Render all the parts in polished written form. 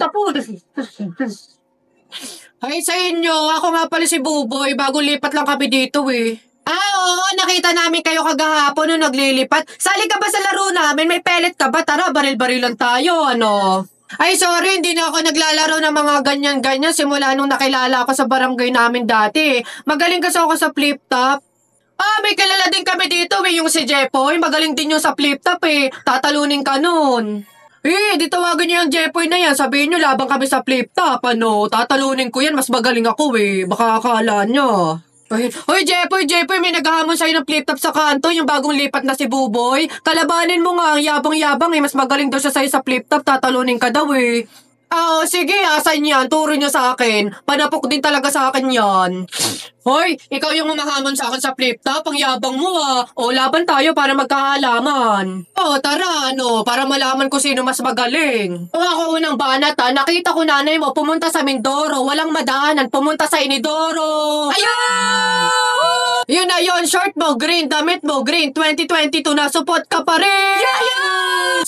Tapos. Ay, sa inyo, ako nga pala si Buboy, bago lipat lang kami dito eh. Oo, nakita namin kayo kagahapon nung naglilipat. Sali ka ba sa laro namin? May pellet ka ba? Tara, baril-barilan tayo, ano? Ay, sorry, hindi na ako naglalaro ng mga ganyan-ganyan simula nung nakilala ako sa barangay namin dati. Magaling kasi ako sa flip-top. May kilala din kami dito eh, yung si Jepoy. Magaling din yung sa flip-top eh. Tatalunin ka nun. Di tawagan niyo yung Jepoy na yan. Sabihin niyo, labang kami sa flip-top. Ano, tatalunin ko yan. Mas magaling ako eh. Baka akala niyo. Hoy, Jepoy, may naghahamon sa'yo ng flip-top sa kanto, yung bagong lipat na si Buboy. Kalabanin mo nga, yabang-yabang eh. Mas magaling daw siya sa'yo sa flip-top. Tatalunin ka daw eh. Sige, asan yan? Turo niyo sa akin. Panapok din talaga sa akin yan. Hoy, ikaw yung humahamon sa akin sa flip-top. Ang yabang mo ah. O, laban tayo para magkaalaman. Tara, para malaman ko sino mas magaling. Ako unang banat nakita ko nanay mo pumunta sa Mindoro. Walang madaanan, pumunta sa Inidoro. Ayaw! Yun na yun, short mo, green, damit mo, green. 2022 na, support ka pa rin.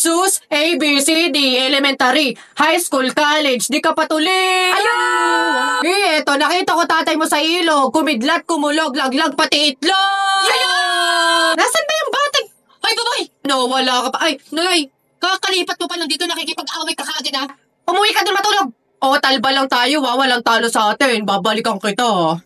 Sus, A, B, C, D, elementary, high school, college, di ka patuloy. Ayaw! Eto, nakita ko tatay mo sa ilog, kumidlat, kumulog, laglag, pati itlog. Ayaw! Nasaan ba yung bating? Ay, baboy! Wala ka pa. Ay, Nay, kakalipat mo pa lang dito, nakikipag-away ka kagad ha. Umuwi ka din matulog. Talba lang tayo walang talo sa atin, babalikan kita.